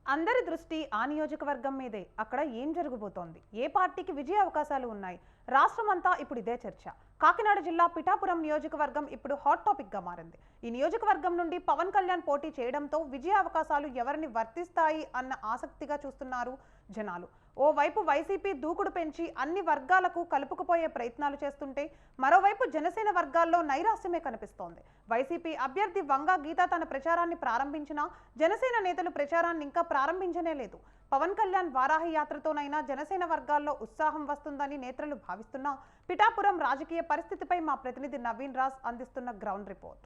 అందరి దృష్టి ఆ నియోజకవర్గం మీదే. అక్కడ ఏం జరగబోతోంది? ఏ పార్టీకి విజయ అవకాశాలు ఉన్నాయి? రాష్ట్రమంతా ఇప్పుడు ఇదే చర్చ. కాకినాడ జిల్లా పిఠాపురం నియోజకవర్గం ఇప్పుడు హాట్ టాపిక్ గా మారింది. ఈ నియోజకవర్గం నుండి పవన్ కళ్యాణ్ పోటీ చేయడంతో విజయ అవకాశాలు ఎవరిని వర్తిస్తాయి అన్న ఆసక్తిగా చూస్తున్నారు జనాలు. ఓవైపు వైసీపీ దూకుడు పెంచి అన్ని వర్గాలకు కలుపుకుపోయే ప్రయత్నాలు చేస్తుంటే, మరోవైపు జనసేన వర్గాల్లో నైరాశ్యమే కనిపిస్తోంది. వైసీపీ అభ్యర్థి వంగా గీత తన ప్రచారాన్ని ప్రారంభించినా జనసేన నేతలు ప్రచారాన్ని ఇంకా ప్రారంభించనే లేదు. పవన్ కళ్యాణ్ వారాహి యాత్రతోనైనా జనసేన వర్గాల్లో ఉత్సాహం వస్తుందని నేతలు భావిస్తున్నా, పిఠాపురం రాజకీయ పరిస్థితిపై మా ప్రతినిధి నవీన్ రాజ్ అందిస్తున్న గ్రౌండ్ రిపోర్ట్.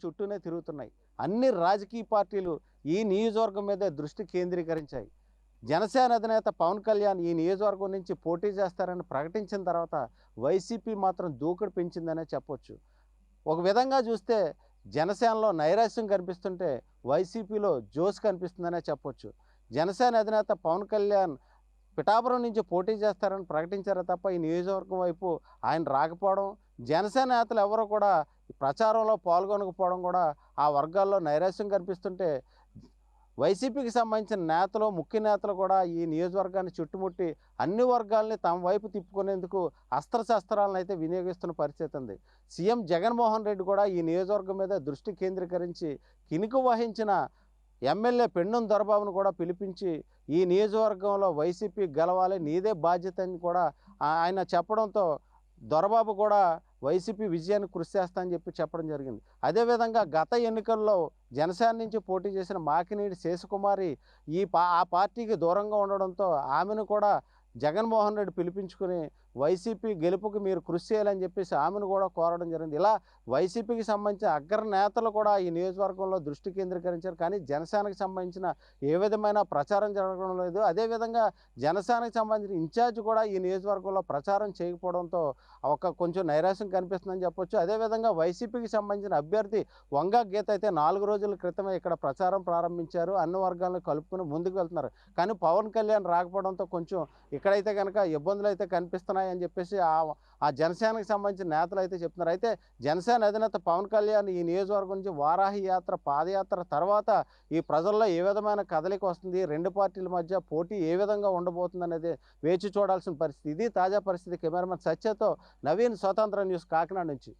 చుట్టూనే తిరుగుతున్నాయి. అన్ని రాజకీయ పార్టీలు ఈ నియోజకవర్గం మీద దృష్టి కేంద్రీకరించాయి. జనసేన అధినేత పవన్ కళ్యాణ్ ఈ నియోజకవర్గం నుంచి పోటీ చేస్తారని ప్రకటించిన తర్వాత వైసీపీ మాత్రం దూకుడు పెంచిందనే చెప్పొచ్చు. ఒక విధంగా చూస్తే జనసేనలో నైరాశ్యం కనిపిస్తుంటే వైసీపీలో జోష్ కనిపిస్తుందనే చెప్పొచ్చు. జనసేన అధినేత పవన్ కళ్యాణ్ పిఠాపురం నుంచి పోటీ చేస్తారని ప్రకటించారే తప్ప ఈ నియోజకవర్గం వైపు ఆయన రాకపోవడం, జనసేన నేతలు ఎవరో కూడా ప్రచారంలో పాల్గొనకపోవడం కూడా ఆ వర్గాల్లో నైరాశ్యం కనిపిస్తుంటే, వైసీపీకి సంబంధించిన నేతలు, ముఖ్య నేతలు కూడా ఈ నియోజకవర్గాన్ని చుట్టుముట్టి అన్ని వర్గాల్ని తమ వైపు తిప్పుకునేందుకు అస్త్రశస్త్రాలను అయితే వినియోగిస్తున్న పరిస్థితి ఉంది. సీఎం జగన్మోహన్ రెడ్డి కూడా ఈ నియోజకవర్గం మీద దృష్టి కేంద్రీకరించి కినుకు వహించిన ఎమ్మెల్యే పెండుం దొరబాబును కూడా పిలిపించి ఈ నియోజకవర్గంలో వైసీపీ గెలవాలి, నీదే బాధ్యత అని కూడా ఆయన చెప్పడంతో దొరబాబు కూడా వైసీపీ విజయాన్ని కృషి చేస్తా అని చెప్పడం జరిగింది. అదేవిధంగా గత ఎన్నికల్లో జనసేన నుంచి పోటీ చేసిన మాకినీడి శేషకుమారి ఆ పార్టీకి దూరంగా ఉండడంతో ఆమెను కూడా జగన్మోహన్ రెడ్డి పిలిపించుకుని వైసీపీ గెలుపుకి మీరు కృషి చేయాలని చెప్పేసి ఆమెను కూడా కోరడం జరిగింది. ఇలా వైసీపీకి సంబంధించిన అగ్ర నేతలు కూడా ఈ నియోజకవర్గంలో దృష్టి కేంద్రీకరించారు. కానీ జనసేనకు సంబంధించిన ఏ విధమైన ప్రచారం జరగడం లేదు. అదేవిధంగా జనసేనకు సంబంధించిన ఇన్ఛార్జ్ కూడా ఈ నియోజకవర్గంలో ప్రచారం చేయకపోవడంతో కొంచెం నైరాశ్యం కనిపిస్తుందని చెప్పొచ్చు. అదేవిధంగా వైసీపీకి సంబంధించిన అభ్యర్థి వంగా గీత అయితే 4 రోజుల క్రితమే ఇక్కడ ప్రచారం ప్రారంభించారు. అన్ని వర్గాలను కలుపుకుని ముందుకు వెళ్తున్నారు. కానీ పవన్ కళ్యాణ్ రాకపోవడంతో కొంచెం ఇక్కడైతే కనుక ఇబ్బందులు అయితే కనిపిస్తున్నాయని చెప్పేసి ఆ జనసేనకు సంబంధించిన నేతలు అయితే చెప్తున్నారు. అయితే జనసేన అధినేత పవన్ కళ్యాణ్ ఈ నియోజకవర్గం నుంచి వారాహి యాత్ర, పాదయాత్ర తర్వాత ఈ ప్రజల్లో ఏ విధమైన కదలిక వస్తుంది, రెండు పార్టీల మధ్య పోటీ ఏ విధంగా ఉండబోతుంది అనేది వేచి చూడాల్సిన పరిస్థితి. ఇది తాజా పరిస్థితి. కెమెరామెన్ సత్యతో నవీన్, స్వతంత్ర న్యూస్, కాకినాడ నుంచి.